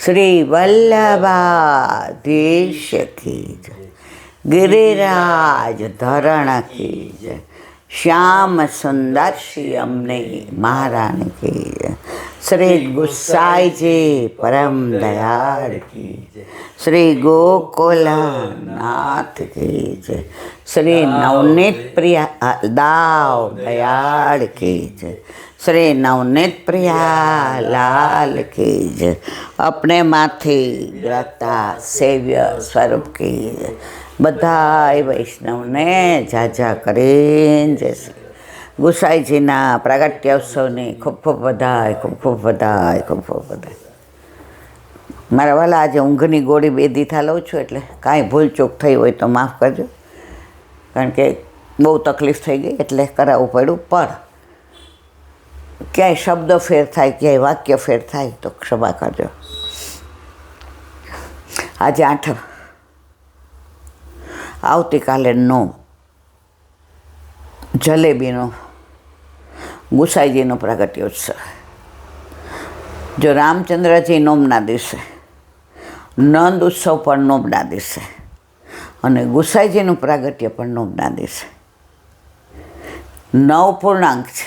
શ્રી વલ્લભાધીશ કી જય, ગિરિરાજ ધરણ કી જય, શ્યામ સુંદર શ્રી અમને મહારાણી કી જય, શ્રી ગુસાઈજી પરમ દયાળ કી જય, શ્રી ગોકુલનાથ કી જય, શ્રી નવનીત પ્રિયા દાવ દયાળ કી જય, શ્રી નવનીત પ્રિયા લાલ કી જય, अपने माथी ग्रता सेव्य स्वरूप की बधाई वैष्णवने जाजा करीन जय श्री गुसाईजीना प्रागट्योत्सवनी खूब खूब बधाई, खूब खूब बधाई, खूब खूब बधाई। मारा वाला आज ઊંઘની ગોળી 2 દીથા લઉં છું એટલે કાંઈ ભૂલ ચૂક થઈ હોય તો માફ કરજો, કારણ કે બહુ તકલીફ થઈ ગઈ એટલે કરાવવું પડ્યું। પણ ક્યાંય શબ્દ ફેર થાય, ક્યાંય વાક્ય ફેર થાય તો ક્ષમા કરજો। આજે 8, આવતીકાલે 9, જલેબીનો ગુસાઈજીનો પ્રાગટ્યોત્સવ। જો રામચંદ્રજી નોમના દિવસે, નંદ ઉત્સવ પણ નોમના દિવસે અને ગુસાઈજીનું પ્રાગટ્ય પણ નોમના દિવસે। 9 પૂર્ણાંક છે।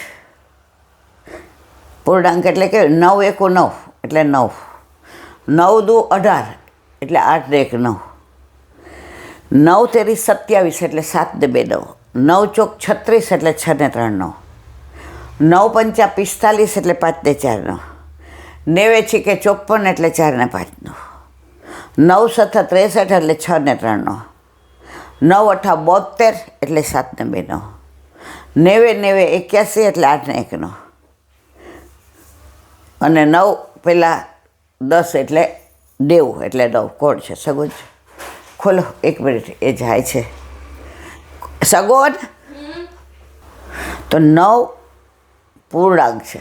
પૂર્ણાંક એટલે કે 9 એકુ 9 એટલે 9, 9 દુ 18 એટલે 8 ને 1 9, 9 તેરી 27 એટલે 7 ને 2 9, 9 ચોક 36 એટલે 6 ને 3 9, 9 પંચા 45 એટલે 5 ને 4 9, 9 છીકે 54 એટલે 4 ને 5 9, 9 સથા 63 એટલે 6 ને 3 9, 9 અઠા 72 એટલે 7 ને 2 9, 9 9 81 એટલે 8 ને 1 9, અને 9 પહેલાં 10 એટલે દેવું એટલે 9 કોણ છે? સગોન છે? ખોલો 1 મિનિટ, એ જાય છે સગોન। તો 9 પૂર્ણાંક છે।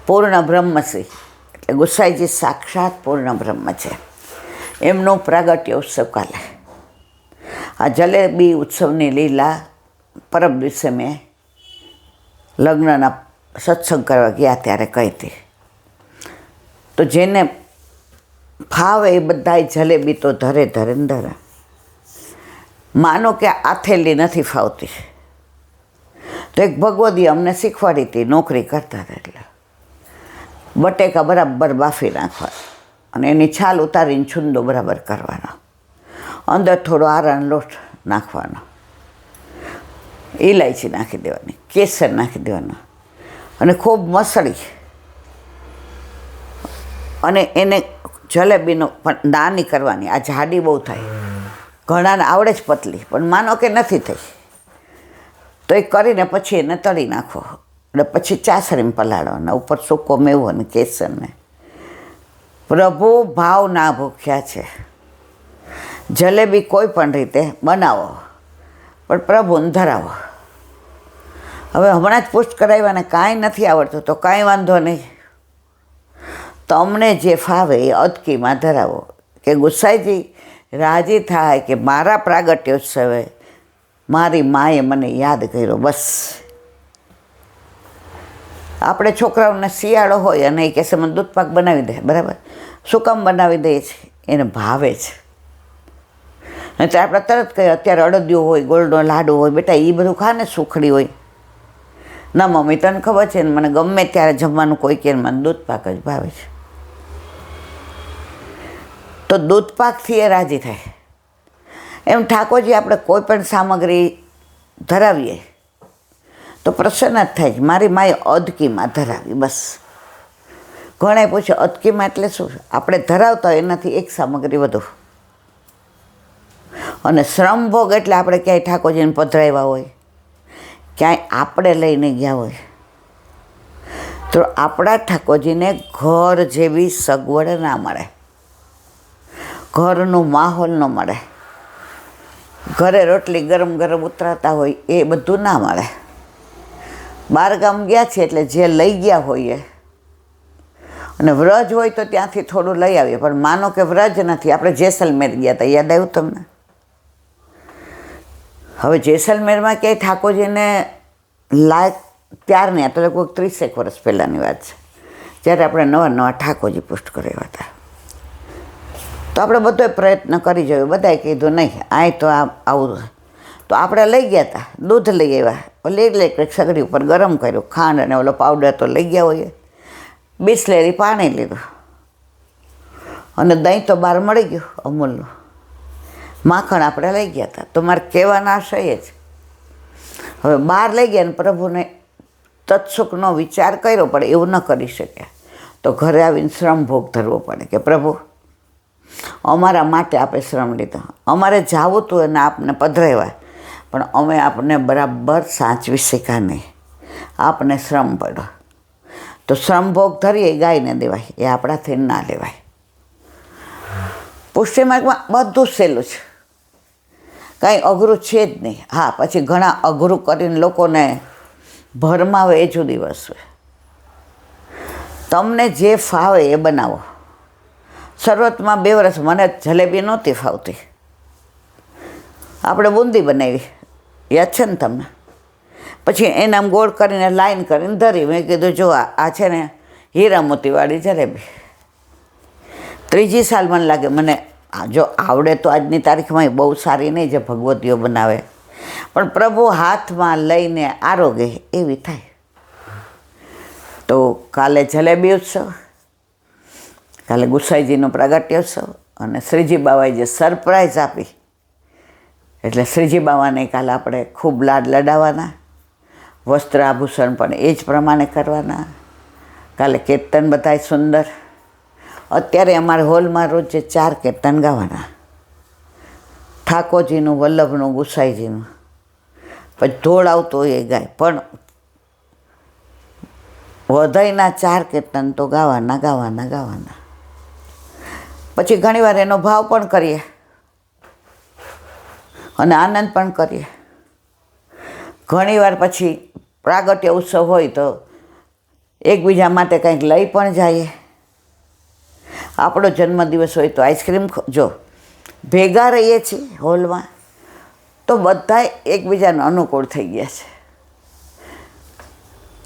પૂર્ણ બ્રહ્મશ્રી એટલે ગુસાઈજી સાક્ષાત પૂર્ણ બ્રહ્મ છે, એમનો પ્રાગટ્ય ઉત્સવ કાલે। આ જલેબી ઉત્સવની લીલા પરમ દિવસે મેં લગ્નના સત્સંગ કરવા ગયા ત્યારે કહી હતી। તો જેને ફાવે એ બધાય જલેબી તો ધરે ધરે ને ધરે। માનો કે આથેલી નથી ફાવતી તો એક ભગવદી અમને શીખવાડી હતી, નોકરી કરતા હતા એટલે બટેકા બરાબર બાફી નાખવા અને એની છાલ ઉતારીને છૂંદો બરાબર કરવાનો, અંદર થોડો આરાનો લોટ નાખવાનો, ઇલાયચી નાખી દેવાની, કેસર નાખી દેવાનો અને ખૂબ મસળી અને એને જલેબીનો પણ નાની કરવાની। આ જાડી બહુ થાય, ઘણાને આવડે જ પતલી, પણ માનો કે નથી થઈ તો એ કરીને પછી એને તળી નાખો એટલે પછી ચાસણીમાં પલાળવાના, ઉપર સૂકો મેવો અને કેસરને। પ્રભુ ભાવના ભૂખ્યા છે। જલેબી કોઈ પણ રીતે બનાવો પણ પ્રભુને ધરાવો। હવે હમણાં જ પુષ્ટ કરાવ્યા ને કાંઈ નથી આવડતું તો કાંઈ વાંધો નહીં, તમને જે ફાવે એ અદકીમાં ધરાવો કે ગુસાઈજી રાજી થાય કે મારા પ્રાગટ્યોત્સવે મારી માએ મને યાદ કર્યો, બસ। આપણે છોકરાઓને શિયાળો હોય અને એ કહેશે મને દૂધપાક બનાવી દે, બરાબર, શું કામ બનાવી દે છે? એને ભાવે છે। નહીં તો આપણે તરત કહીએ અત્યારે અડદિયું હોય, ગોળનો લાડુ હોય, બેટા એ બધું ખા ને, સુખડી હોય। ના મમ્મી તને ખબર છે ને મને ગમે ત્યારે જમવાનું કોઈ કે મને દૂધપાક જ ભાવે છે, તો દૂધપાકથી એ રાજી થાય। એમ ઠાકોરજી આપણે કોઈ પણ સામગ્રી ધરાવીએ તો પ્રસન્ન જ થાય છે। મારી માએ અદકીમાં ધરાવી, બસ। ઘણાએ પૂછે અદકીમાં એટલે શું? આપણે ધરાવતા હોય એનાથી એક સામગ્રી વધુ, અને શ્રમભોગ એટલે આપણે ક્યાંય ઠાકોરજીને પધરાવ્યા હોય, ક્યાંય આપણે લઈને ગયા હોય તો આપણા ઠાકોરજીને ઘર જેવી સગવડ ના મળે, ઘરનો માહોલ ન મળે, ઘરે રોટલી ગરમ ગરમ ઉતરાતા હોય એ બધું ના મળે। બહારગામ ગયા છે એટલે જે લઈ ગયા હોઈએ, અને વ્રજ હોય તો ત્યાંથી થોડું લઈ આવીએ, પણ માનો કે વ્રજ નથી, આપણે જેસલમેર ગયા હતા, યાદ આવ્યું તમને? હવે જેસલમેરમાં ક્યાંય ઠાકોરજીને લાયક ત્યારની, આ તો લગભગ 30 વર્ષ પહેલાંની વાત છે, જ્યારે આપણે નવા નવા ઠાકોરજી પુષ્ટ કરાવ્યા હતા। તો આપણે બધોય પ્રયત્ન કરી જોઈએ. બધાએ કીધું નહીં આય તો આવું. તો આપણે લઈ ગયા હતા, દૂધ લઈ આવ્યા, ઓલી ઇલેક્ટ્રિક સગડી ઉપર ગરમ કર્યું, ખાંડ અને ઓલો પાવડર તો લઈ ગયા હોઈએ, બિસ્લેરી પાણી લીધું, અને દહીં તો બહાર મળી ગયું અમૂલનું, માખણ આપણે લઈ ગયા હતા. તો મારે કહેવાના આશય જ હવે બહાર લઈ ગયા ને પ્રભુને તત્સુખનો વિચાર કર્યો, પણ એવું ન કરી શક્યા. તો ઘરે આવીને શ્રમ ભોગ ધરવો પડે કે પ્રભુ અમારા માટે આપણે શ્રમ લીધો, અમારે જાવું હતું અને આપને પધરાવ્યા, પણ અમે આપને બરાબર સાચવી શક્યા નહીં, આપને શ્રમ પડ્યો. તો શ્રમ ભોગ ધરીએ ગાયને દેવાય, એ આપણાથી ના લેવાય. પુષ્ટિ માર્ગમાં બધું સહેલું છે, કાંઈ અઘરું છે જ નહીં. હા, પછી ઘણા અઘરું કરીને લોકોને ભરમાવે એ જુદી વસ્તુ. તમને જે ફાવે એ બનાવો. શરૂઆતમાં 2 વર્ષ મને જલેબી નહોતી ફાવતી, આપણે બુંદી બનાવી, યાદ છે ને તમને? પછી એનામ ગોળ કરીને લાઈન કરીને ધરી. મેં કીધું જો આ છે ને હીરા મોતીવાળી જલેબી. 3જી સાલ મને લાગે મને જો આવડે તો આજની તારીખમાં બહુ સારી નહીં જે ભગવતીઓ બનાવે, પણ પ્રભુ હાથમાં લઈને આરોગે એવી થાય. તો કાલે જલેબી ઉત્સવ, કાલે ગુસાઈજીનો પ્રાગટ્યોત્સવ, અને શ્રીજી બાવાએ જે સરપ્રાઈઝ આપી, એટલે શ્રીજી બાવાને કાલે આપણે ખૂબ લાડ લડાવવાના, વસ્ત્ર આભૂષણ પણ એ જ પ્રમાણે કરવાના. કાલે કીર્તન બધાય સુંદર. અત્યારે અમારા હોલમાં રોજ 4 કીર્તન ગાવાના, ઠાકોરજીનું, વલ્લભનું, ગુસાઈજીનું. પછી ધોળ આવતો એ ગાય, પણ વધાઈના 4 કીર્તન તો ગાવાના. પછી ઘણીવાર એનો ભાવ પણ કરીએ અને આનંદ પણ કરીએ. ઘણીવાર પછી પ્રાગટ્ય ઉત્સવ હોય તો એકબીજા માટે કંઈક લઈ પણ જઈએ. આપણો જન્મદિવસ હોય તો આઈસ્ક્રીમ, જો ભેગા રહીએ છીએ હોલમાં તો બધા એકબીજાને અનુકૂળ થઈ ગયા છે.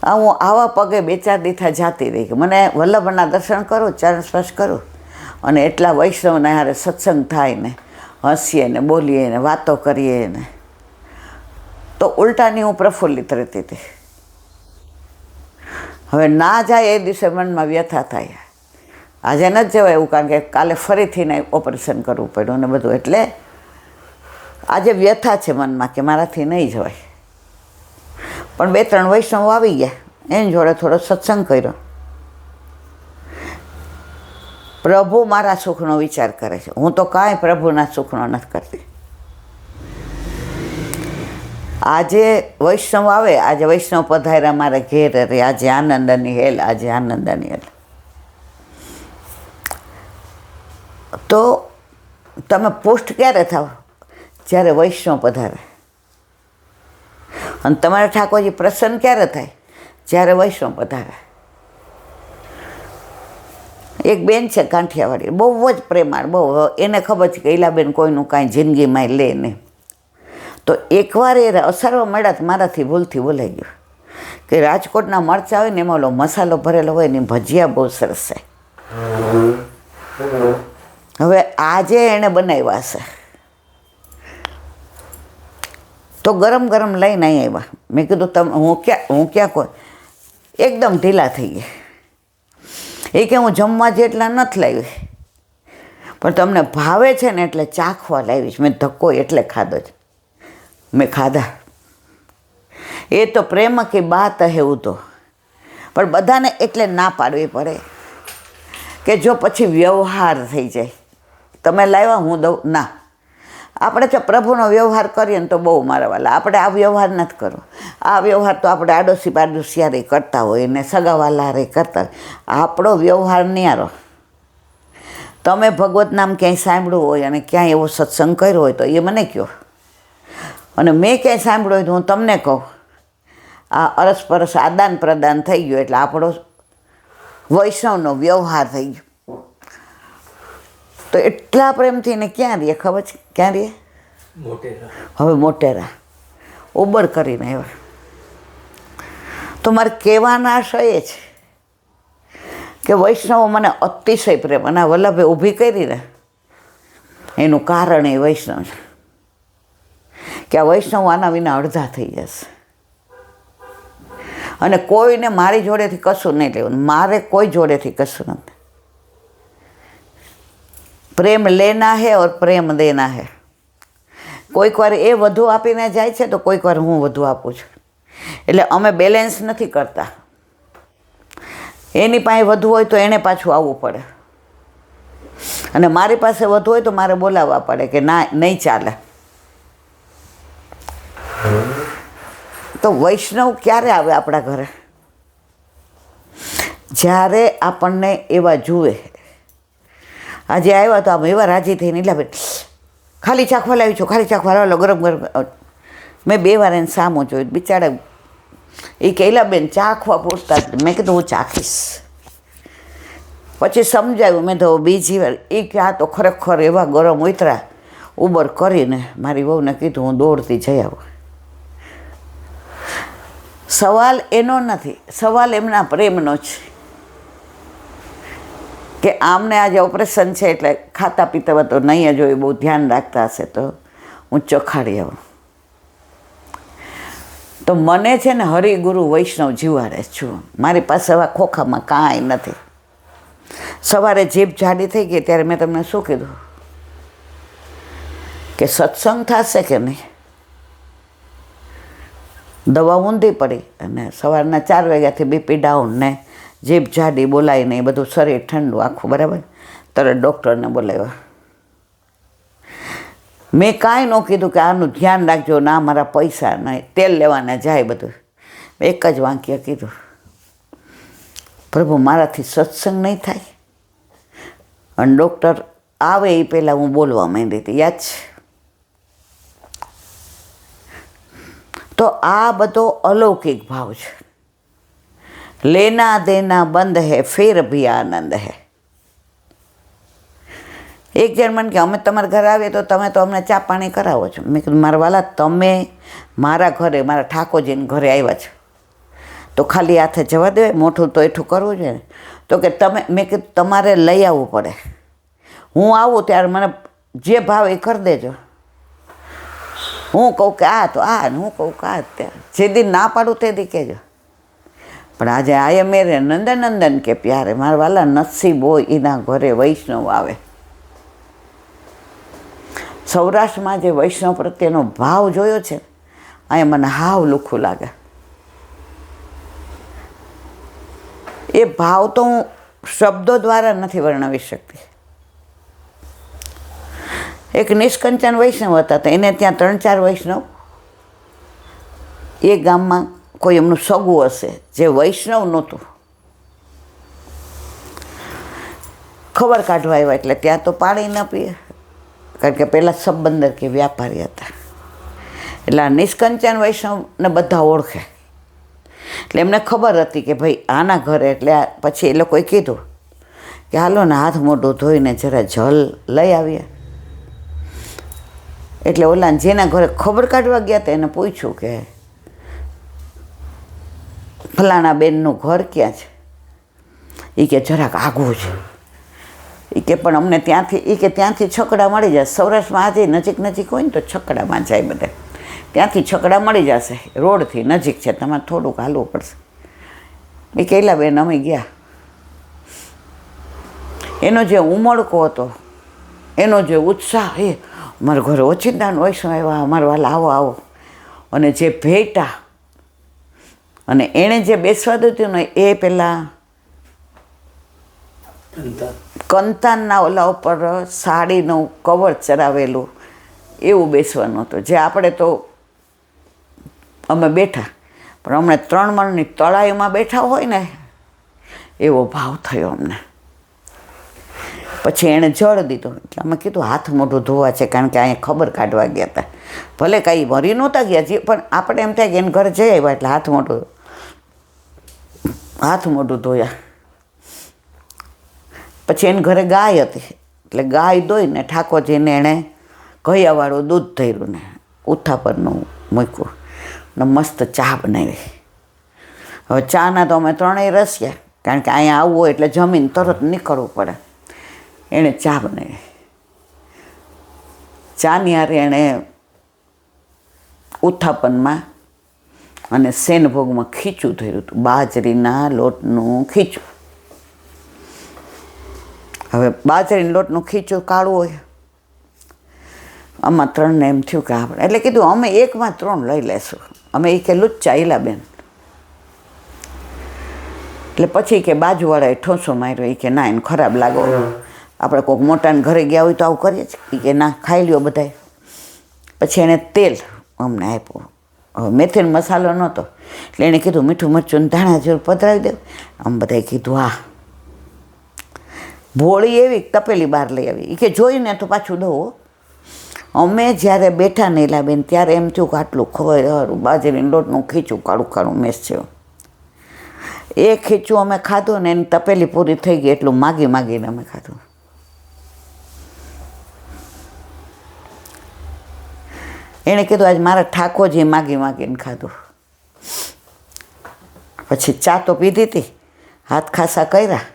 હું આવા પગે 2-4 દીથા જાતી રહી કે મને વલ્લભના દર્શન કરું, ચરણ સ્પર્શ કરું, અને એટલા વૈષ્ણવના હારે સત્સંગ થાય ને, હસીએ ને, બોલીએ ને, વાતો કરીએ ને, તો ઉલટાની હું પ્રફુલ્લિત રહેતી હતી. હવે ના જાય એ દિવસે મનમાં વ્યથા થાય, આજે ન જ જવાય એવું, કારણ કે કાલે ફરીથી ને ઓપરેશન કરવું પડ્યું ને બધું. એટલે આજે વ્યથા છે મનમાં કે મારાથી નહીં જવાય. પણ 2-3 વૈષ્ણવ આવી ગયા, એની જોડે થોડો સત્સંગ કર્યો. પ્રભુ મારા સુખનો વિચાર કરે છે, હું તો કાંઈ પ્રભુના સુખનો નથી કરતી. આજે વૈષ્ણવ આવે, આજે વૈષ્ણવ પધાર્યા મારે ઘેર રે, આજે આનંદની હેલ, આજે આનંદની હેલ. તો તમે પુષ્ટ ક્યારે થાવ? જ્યારે વૈષ્ણવ પધારે. અને તમારા ઠાકોરજી પ્રસન્ન ક્યારે થાય? જ્યારે વૈષ્ણવ પધારે. એક બેન છે કાંઠિયાવાડી, બહુ જ પ્રેમાળ, બહુ. એને ખબર છે કે ઈલાબેન કોઈનું કાંઈ જિંદગીમાં લે નહીં. તો એકવાર એ અસરવા મળ્યા તો મારાથી ભૂલથી બોલાઈ ગયું કે રાજકોટના મરચાં હોય ને એમાં ઓલો મસાલો ભરેલો હોય ને ભજીયા બહુ સરસ છે. હવે આજે એણે બનાવ્યા છે તો ગરમ ગરમ લઈને અહીં આવ્યા. મેં કીધું તમે હું ક્યાં કોઈ એકદમ ઢીલા થઈ ગયા. એ કે હું જમવા જેટલા નથી લાવી, પણ તમને ભાવે છે ને એટલે ચાખવા લાવીશ. મેં ધક્કો એટલે ખાધો જ, મેં ખાધા. એ તો પ્રેમ કે બાત હે એવું તો, પણ બધાને એટલે ના પાડવી પડે કે જો પછી વ્યવહાર થઈ જાય, તમે લાવ્યા હું દઉં ના. આપણે તો પ્રભુનો વ્યવહાર કરીએ ને તો બહુ મારા વાલા, આપણે આ વ્યવહાર નથી કરવો. આ વ્યવહાર તો આપણે આડોશી પાડોશિયારે કરતા હોય ને સગાવાલારે કરતા હોય. આપણો વ્યવહાર ન્યારો. તમે ભગવત નામ ક્યાંય સાંભળ્યું હોય અને ક્યાંય એવો સત્સંગ કર્યો હોય તો એ મને કહો, અને મેં ક્યાંય સાંભળ્યું હોય તો હું તમને કહું. આ અરસપરસ આદાન પ્રદાન થઈ ગયું એટલે આપણો વૈષ્ણવનો વ્યવહાર થઈ ગયો. તો એટલા પ્રેમથી ને ક્યાં રહીએ ખબર છે? ક્યાં રહીએ? હવે મોટેરા ઉબર કરીને આવ્યા. તો મારે કહેવાના આશય એ છે કે વૈષ્ણવો મને અતિશય પ્રેમ, અને વલ્લભે ઊભી કરી ને એનું કારણ એ વૈષ્ણવ છે કે આ વૈષ્ણવ આના વિના અડધા થઈ જશે. અને કોઈને મારી જોડેથી કશું નહીં લેવું, મારે કોઈ જોડેથી કશું નથી. પ્રેમ લેના હે ઓર પ્રેમ દેના હે. કોઈક વાર એ વધુ આપીને જાય છે તો કોઈક વાર હું વધુ આપું છું. એટલે અમે બેલેન્સ નથી કરતા. એની પાસે વધુ હોય તો એણે પાછું આવવું પડે, અને મારી પાસે વધુ હોય તો મારે બોલાવવા પડે કે ના, નહીં ચાલે. તો વૈષ્ણવ ક્યારે આવે આપણા ઘરે? જ્યારે આપણને એવા જુએ. આજે આવ્યા તો આમ એવા રાજી થઈને, એટલે ભાઈ ખાલી ચાખવા લાવી છો, ખાલી ચાખવા લાવો, ગરમ ગરમ. મેં 2 વાર એને સામો જોયું, બિચારા એ કહેલા બેન ચાખવા પૂછતા. મેં કીધું હું ચાખીશ. પછી સમજાયું. મેં તો બીજી વાર એ કે આ તો ખરેખર એવા ગરમ ઉતરા ઉબર કરીને મારી વહુને કીધું હું દોડતી જઈ આવું. સવાલ એનો નથી, સવાલ એમના પ્રેમનો છે કે આમને આજે ઓપરેશન છે એટલે ખાતા પીતા તો નહીં જ હોય, બહુ ધ્યાન રાખતા હશે તો હું ચખાડી આવું. તો મને છે ને હરિગુરુ વૈષ્ણવ જીવાડે છું. મારી પાસે હવે ખોખામાં કાંઈ નથી. સવારે જીભ જાડી થઈ ગઈ ત્યારે મેં તમને શું કીધું કે સત્સંગ થશે કે નહીં? દવા ઊંધી પડી અને સવારના 4 વાગ્યાથી બીપી ડાઉન ને જીભ જાડી, બોલાય નહીં, બધું શરીર ઠંડુ આખું, બરાબર. તરત ડૉક્ટરને બોલાવ્યા. મેં કાંઈ ન કીધું કે આનું ધ્યાન રાખજો, ના મારા પૈસા નહીં, તેલ લેવાના જાય, બધું. એક જ વાક્ય કીધું, પ્રભુ મારાથી સત્સંગ નહીં થાય. અને ડૉક્ટર આવે એ પહેલાં હું બોલવા માંડી હતી, યાદ છે? તો આ બધો અલૌકિક ભાવ છે. લેના દેના બંધ હે ફિર ભી આનંદ હે. એક જણ મને કે અમે તમારા ઘરે આવીએ તો તમે તો અમને ચા પાણી કરાવો છો. મેં કીધું મારા વાલા, તમે મારા ઘરે, મારા ઠાકોરજીને ઘરે આવ્યા છો તો ખાલી હાથે જવા દેવાય? મોઠું તો એઠું કરવું જોઈએ ને. તો કે તમે, મેં કીધું તમારે લઈ આવવું પડે. હું આવું ત્યારે મને જે ભાવ એ કરી દેજો. હું કહું કે આ તો આ, હું કહું કે આ, ત્યાં જે દી ના પાડું તે દી કહેજો. પણ આજે આયે મેરે નંદન નંદન કે પ્યારે, મારા વાલા નસીબ હોય એના ઘરે વૈષ્ણવ આવે. સૌરાષ્ટ્રમાં જે વૈષ્ણવ પ્રત્યેનો ભાવ જોયો છે, અહીંયા મને હાવ લુખું લાગે. એ ભાવ તો હું શબ્દો દ્વારા નથી વર્ણવી શકતી. એક નિષ્કંચન વૈષ્ણવ હતા, તો એને ત્યાં 3-4 વૈષ્ણવ, એ ગામમાં કોઈ એમનું સગું હશે જે વૈષ્ણવ નહોતું, ખબર કાઢવા આવ્યા. એટલે ત્યાં તો પાણી ન પીએ, કારણ કે પહેલાં સંબંદર કે વ્યાપારી હતા. એટલે આ નિષ્કંચન વૈષ્ણવને બધા ઓળખે. એટલે એમને ખબર હતી કે ભાઈ આના ઘરે, એટલે પછી એ લોકોએ કીધું કે હાલો ને હાથ મોઢું ધોઈને જરા જલ લઈ આવીએ. એટલે ઓલા જેના ઘરે ખબર કાઢવા ગયા હતા એને પૂછ્યું કે ફલાણા બેનનું ઘર ક્યાં છે? એ કે જરાક આઘું છે. એ કે પણ અમને ત્યાંથી, એ કે ત્યાંથી છકડા મળી જશે. સૌરાષ્ટ્રમાં આજે નજીક નજીક હોય ને તો છકડામાં જાય બધા. ત્યાંથી છકડા મળી જશે, રોડથી નજીક છે, તમારે થોડુંક હાલવું પડશે. એ કહેલા બેન અમે ગયા. એનો જે ઉમળકો હતો, એનો જે ઉત્સાહ, એ મારા ઘરે ઓચિંતાનો વૈષ્ણવ આવ્યા, અમારા વાલા આવો આવો. અને જે ભેટા, અને એણે જે બેસવા દીધું ને એ પેલા કંતાનના ઓલા ઉપર સાડીનું કવર ચરાવેલું એવું બેસવાનું હતું. જે આપણે તો અમે બેઠા, પણ અમને 3 મણની તળાઈમાં બેઠા હોય ને એવો ભાવ થયો અમને. પછી એણે જળ દીધું. એટલે અમે કીધું હાથ મોઢું ધોવા છે, કારણ કે અહીંયા ખબર કાઢવા ગયા હતા. ભલે કાંઈ મરી નહોતા ગયા, જે પણ આપણે એમ થાય કે એને ઘરે જઈ આવ્યા એટલે હાથ મોઢું ધોયા. પછી એને ઘરે ગાય હતી, એટલે ગાય દોઈને ઠાકોરજીને એણે ઘૈયાવાળું દૂધ ધર્યું ને ઉથાપરનું મૂક્યું ને મસ્ત ચા બનાવી. હવે ચાના તો અમે 3 રસ્યા, કારણ કે અહીંયા આવવું હોય એટલે જમીન તરત નીકળવું પડે. એણે ચા બનાવી. ચાની હારે એણે ઉત્થાપનમાં અને શેનભોગમાં ખીચું ધર્યું હતું, બાજરીના લોટનું ખીચું. હવે બાજરીના લોટનું ખીચું કાળું હોય. આમાં 3ને એમ થયું કે આપણે, એટલે કીધું અમે 1માં 3 લઈ લેશું. અમે એ કે લુચ્ચા ઈલાબેન. એટલે પછી કે બાજુવાળાએ ઠોસો માર્યો. એ કે ના, એને ખરાબ લાગો, આપણે કોઈક મોટાને ઘરે ગયા હોય તો આવું કરીએ જ. એ કે ના, ખાઈ લ્યો બધાય. પછી એણે તેલ અમને આપ્યું. હવે મેથીનો મસાલો નહોતો એટલે એણે કીધું મીઠું મરચું ધાણા જરૂર પધરાવી દઉં. આમ બધાએ કીધું હા. ભોળી એવી તપેલી બહાર લઈ આવી. એ કે જોઈને તો પાછું દઉં. અમે જ્યારે બેઠા નીલાબેન ત્યારે એમ થયું કે આટલું ખબર બાજરીના લોટનું ખીચું કાળું કાળું મેસ છે. એ ખીચું અમે ખાધું ને એની તપેલી પૂરી થઈ ગઈ. એટલું માગી માગીને અમે ખાધું. એણે કીધું આજ મારા ઠાકોરજી માગી માગીને ખાધું. પછી ચા તો પીધી હતી, હાથ ખાસા કર્યા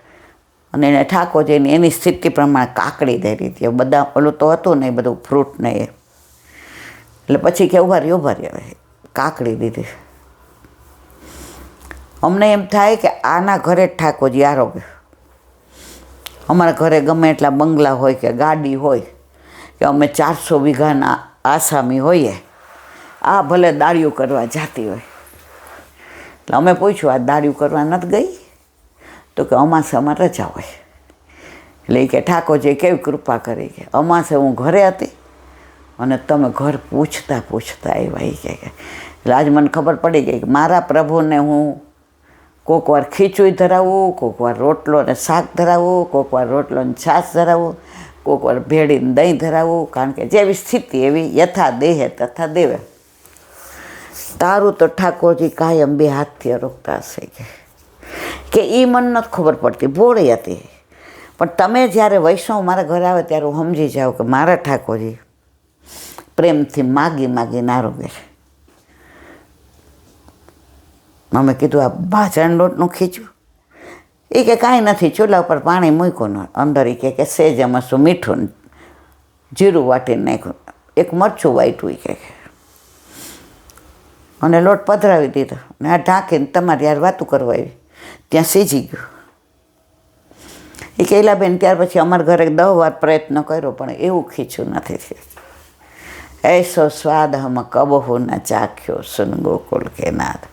અને એને ઠાકોરજીની એની સ્થિતિ પ્રમાણે કાકડી દઈ દીધી. બધા ઓલું તો હતું ને એ બધું ફ્રૂટ ને એ. એટલે પછી કે ઉભા રહી કાકડી દીધી. અમને એમ થાય કે આના ઘરે જ ઠાકોરજી આરોગ્ય. અમારા ઘરે ગમે એટલા બંગલા હોય કે ગાડી હોય કે અમે 400 વીઘાના આસામી હોઈએ, આ ભલે દાળિયું કરવા જાતી હોય. એટલે અમે પૂછ્યું આ દાળિયું કરવા નથી ગઈ? તો કે અમાસામાં રજા હોય. એટલે કે ઠાકોરજી કેવી કૃપા કરી કે અમાસે હું ઘરે હતી અને તમે ઘર પૂછતા પૂછતા આવ્યા. કે એટલે આજ મને ખબર પડી ગઈ કે મારા પ્રભુને હું કોઈક વાર ખીચું ધરાવવું, કોઈક વાર રોટલો ને શાક ધરાવવું, કોઈક વાર રોટલો ને છાશ ધરાવવું, કોઈક વાર ભેળીને દહીં ધરાવવું. કારણ કે જેવી સ્થિતિ એવી યથા દેહે તથા દેવે. તારું તો ઠાકોરજી કાયમ 2 હાથથી રોકતા હશે કે એ મને નથી ખબર પડતી, ભોળી હતી. પણ તમે જ્યારે વૈષ્ણવ મારા ઘરે આવે ત્યારે હું સમજી જાઉં કે મારા ઠાકોરજી પ્રેમથી માગી માગીને આરોગે છે. અમે કીધું આ બાજરાના લોટનું ખીચું? એ કે કાંઈ નથી, ચૂલા ઉપર પાણી મૂક્યું ને અંદર એ કે સેજ એમાં શું મીઠું જીરું વાટીને નાખ્યું, એક મરચું વાટ્યું. કે અને લોટ પધરાવી દીધો ને આ ઢાંકીને તમારી યાર વાતું કરવા આવી, ત્યાં સીજી ગયું. એ કૈલાબેન ત્યાર પછી અમારા ઘરે 10 વાર પ્રયત્ન કર્યો પણ એવું ખીચું નથી થયું. એસો સ્વાદ હમ કબહુ ન ચાખ્યો સુન ગોકુલ કે નાથ.